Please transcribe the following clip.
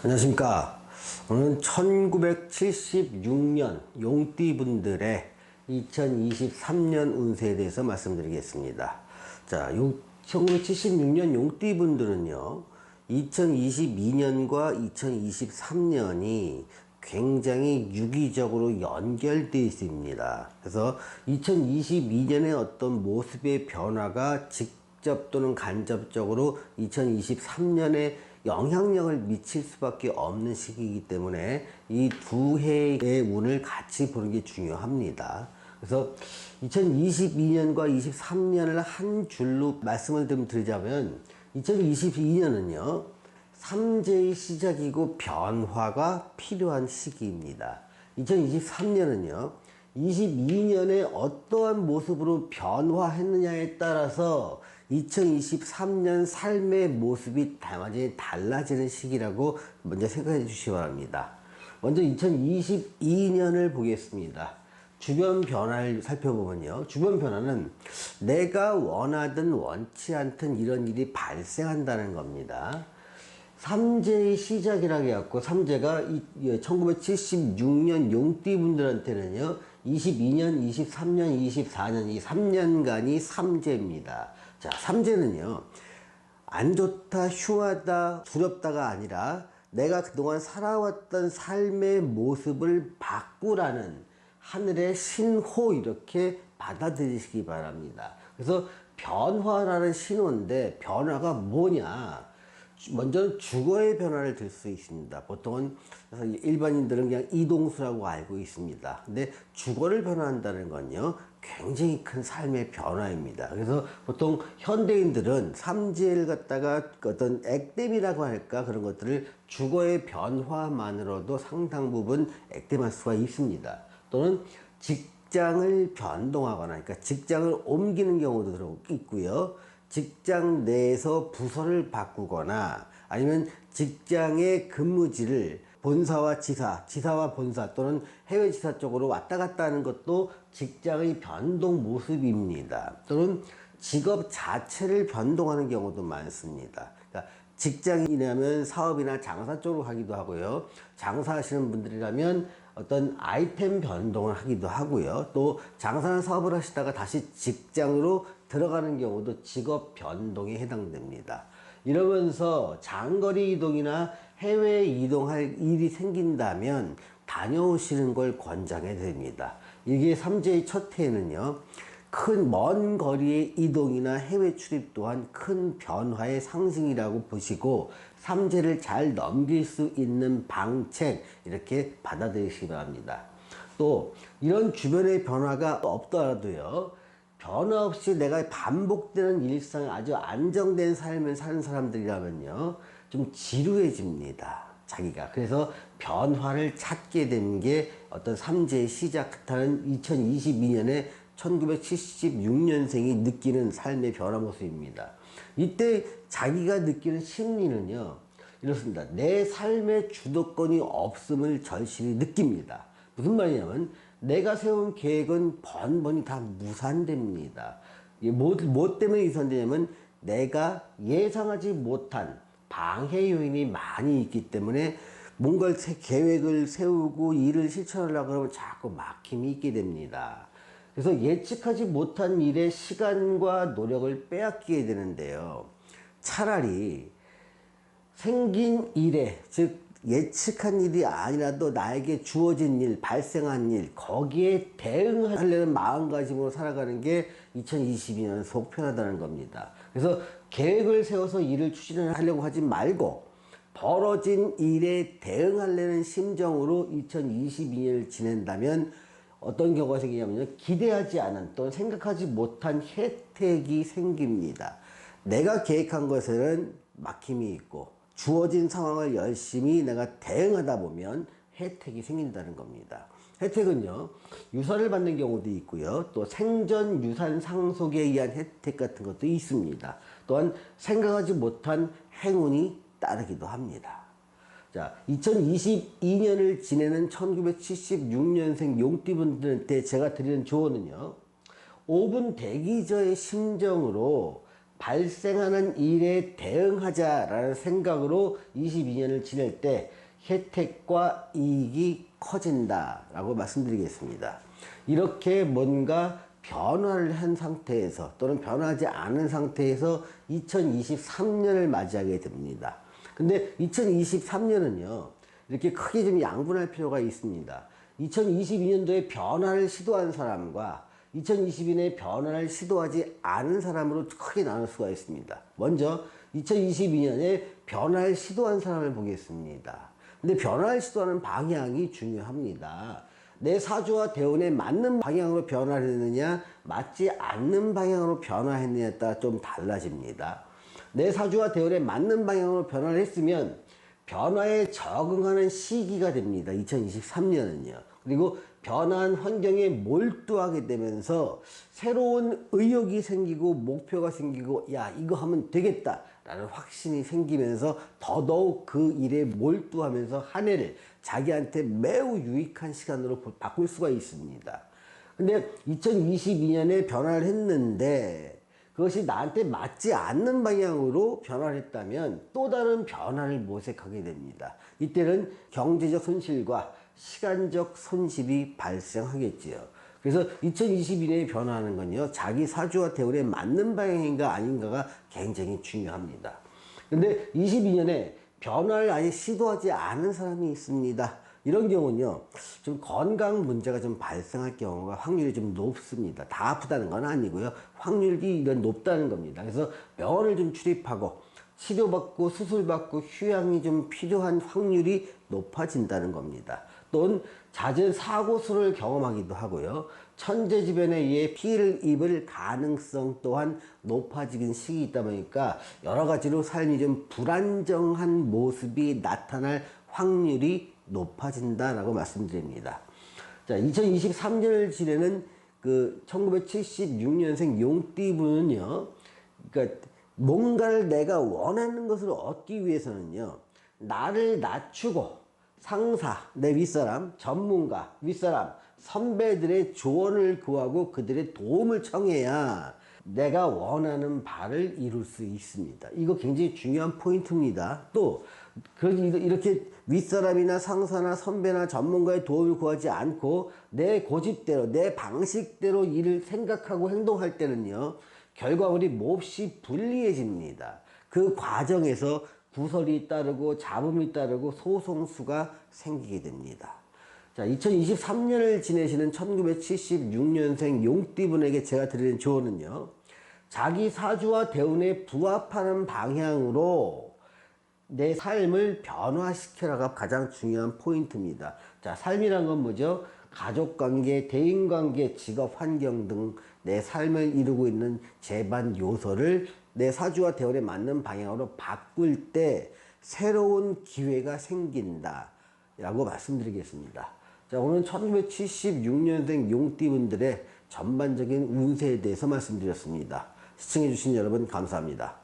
안녕하십니까. 오늘은 1976년 용띠분들의 2023년 운세에 대해서 말씀드리겠습니다. 자, 1976년 용띠분들은요, 2022년과 2023년이 굉장히 유기적으로 연결되어 있습니다. 그래서 2022년의 어떤 모습의 변화가 직접 또는 간접적으로 2023년에 영향력을 미칠 수밖에 없는 시기이기 때문에 이 두 해의 운을 같이 보는 게 중요합니다. 그래서 2022년과 23년을 한 줄로 말씀을 좀 드리자면 2022년은요, 삼재의 시작이고 변화가 필요한 시기입니다. 2023년은요, 22년에 어떠한 모습으로 변화했느냐에 따라서 2023년 삶의 모습이 완전히 달라지는 시기라고 먼저 생각해 주시기 바랍니다. 먼저 2022년을 보겠습니다. 주변 변화를 살펴보면요, 주변 변화는 내가 원하든 원치 않든 이런 일이 발생한다는 겁니다. 삼재의 시작이라고 해갖고, 삼재가 1976년 용띠분들한테는요, 22년, 23년, 24년, 이 3년간이 삼재입니다. 자, 삼재는요, 안 좋다, 흉하다, 두렵다가 아니라 내가 그동안 살아왔던 삶의 모습을 바꾸라는 하늘의 신호, 이렇게 받아들이시기 바랍니다. 그래서 변화라는 신호인데, 변화가 뭐냐? 먼저 주거의 변화를 들 수 있습니다. 보통은 일반인들은 그냥 이동수라고 알고 있습니다. 근데 주거를 변화한다는 건요, 굉장히 큰 삶의 변화입니다. 그래서 보통 현대인들은 삼재를 갖다가 어떤 액땜이라고 할까, 그런 것들을 주거의 변화만으로도 상당 부분 액땜할 수가 있습니다. 또는 직장을 변동하거나, 그러니까 직장을 옮기는 경우도 있고요. 직장 내에서 부서를 바꾸거나, 아니면 직장의 근무지를 본사와 지사, 지사와 본사 또는 해외 지사 쪽으로 왔다 갔다 하는 것도 직장의 변동 모습입니다. 또는 직업 자체를 변동하는 경우도 많습니다. 그러니까 직장인이라면 사업이나 장사 쪽으로 하기도 하고요. 장사하시는 분들이라면 어떤 아이템 변동을 하기도 하고요. 또 장사나 사업을 하시다가 다시 직장으로 들어가는 경우도 직업 변동에 해당됩니다. 이러면서 장거리 이동이나 해외 이동할 일이 생긴다면 다녀오시는 걸 권장해 드립니다. 이게 삼재의 첫 해에는요, 큰 먼 거리의 이동이나 해외 출입 또한 큰 변화의 상징이라고 보시고, 삼재를 잘 넘길 수 있는 방책, 이렇게 받아들이시기 바랍니다. 또 이런 주변의 변화가 없더라도요, 변화 없이 내가 반복되는 일상, 아주 안정된 삶을 사는 사람들이라면요, 좀 지루해집니다, 자기가. 그래서 변화를 찾게 된 게 어떤 삼재의 시작하는 2022년에 1976년생이 느끼는 삶의 변화 모습입니다. 이때 자기가 느끼는 심리는요, 이렇습니다. 내 삶의 주도권이 없음을 절실히 느낍니다. 무슨 말이냐면, 내가 세운 계획은 번번이 다 무산됩니다. 뭐 때문에 무산되냐면, 내가 예상하지 못한 방해 요인이 많이 있기 때문에 뭔가 계획을 세우고 일을 실천하려고 그러면 자꾸 막힘이 있게 됩니다. 그래서 예측하지 못한 일에 시간과 노력을 빼앗기게 되는데요, 차라리 생긴 일에, 즉 예측한 일이 아니라도 나에게 주어진 일, 발생한 일, 거기에 대응하려는 마음가짐으로 살아가는 게 2022년 속 편하다는 겁니다. 그래서 계획을 세워서 일을 추진하려고 하지 말고 벌어진 일에 대응하려는 심정으로 2022년을 지낸다면 어떤 경우가 생기냐면요, 기대하지 않은 또는 생각하지 못한 혜택이 생깁니다. 내가 계획한 것에는 막힘이 있고 주어진 상황을 열심히 내가 대응하다 보면 혜택이 생긴다는 겁니다. 혜택은요, 유산을 받는 경우도 있고요, 또 생전 유산 상속에 의한 혜택 같은 것도 있습니다. 또한 생각하지 못한 행운이 따르기도 합니다. 자, 2022년을 지내는 1976년생 용띠분들한테 제가 드리는 조언은요, 5분 대기저의 심정으로 발생하는 일에 대응하자라는 생각으로 22년을 지낼 때 혜택과 이익이 커진다라고 말씀드리겠습니다. 이렇게 뭔가 변화를 한 상태에서 또는 변하지 않은 상태에서 2023년을 맞이하게 됩니다. 근데 2023년은요, 이렇게 크게 좀 양분할 필요가 있습니다. 2022년도에 변화를 시도한 사람과 2022년에 변화를 시도하지 않은 사람으로 크게 나눌 수가 있습니다. 먼저 2022년에 변화를 시도한 사람을 보겠습니다. 근데 변화를 시도하는 방향이 중요합니다. 내 사주와 대운에 맞는 방향으로 변화를 했느냐, 맞지 않는 방향으로 변화했느냐에 따라 좀 달라집니다. 내 사주와 대운에 맞는 방향으로 변화를 했으면 변화에 적응하는 시기가 됩니다. 2023년은요. 그리고 변화한 환경에 몰두하게 되면서 새로운 의욕이 생기고 목표가 생기고, 야, 이거 하면 되겠다 라는 확신이 생기면서 더더욱 그 일에 몰두하면서 한 해를 자기한테 매우 유익한 시간으로 바꿀 수가 있습니다. 근데 2022년에 변화를 했는데 그것이 나한테 맞지 않는 방향으로 변화를 했다면 또 다른 변화를 모색하게 됩니다. 이때는 경제적 손실과 시간적 손실이 발생하겠지요. 그래서 2022년에 변화하는 건요, 자기 사주와 대운에 맞는 방향인가 아닌가가 굉장히 중요합니다. 근데 22년에 변화를 아예 시도하지 않은 사람이 있습니다. 이런 경우는요, 좀 건강 문제가 좀 발생할 경우가 확률이 좀 높습니다. 다 아프다는 건 아니고요, 확률이 이런 높다는 겁니다. 그래서 병원을 좀 출입하고 치료받고 수술받고 휴양이 좀 필요한 확률이 높아진다는 겁니다. 또는 잦은 사고수를 경험하기도 하고요, 천재지변에 의해 피해를 입을 가능성 또한 높아지는 시기가 있다 보니까 여러 가지로 삶이 좀 불안정한 모습이 나타날 확률이 높아진다라고 말씀드립니다. 자, 2023년을 지내는 그 1976년생 용띠분은요, 그러니까 뭔가를 내가 원하는 것을 얻기 위해서는요, 나를 낮추고 상사, 내 윗사람, 전문가, 윗사람, 선배들의 조언을 구하고 그들의 도움을 청해야 내가 원하는 바를 이룰 수 있습니다. 이거 굉장히 중요한 포인트입니다. 또 이렇게 윗사람이나 상사나 선배나 전문가의 도움을 구하지 않고 내 고집대로 내 방식대로 일을 생각하고 행동할 때는요, 결과물이 몹시 불리해집니다. 그 과정에서 구설이 따르고 잡음이 따르고 소송수가 생기게 됩니다. 자, 2023년을 지내시는 1976년생 용띠분에게 제가 드리는 조언은요, 자기 사주와 대운에 부합하는 방향으로 내 삶을 변화시켜라가 가장 중요한 포인트입니다. 자, 삶이란 건 뭐죠? 가족관계, 대인관계, 직업 환경 등 내 삶을 이루고 있는 제반 요소를 내 사주와 대운에 맞는 방향으로 바꿀 때 새로운 기회가 생긴다 라고 말씀드리겠습니다. 자, 오늘 1976년생 용띠분들의 전반적인 운세에 대해서 말씀드렸습니다. 시청해주신 여러분 감사합니다.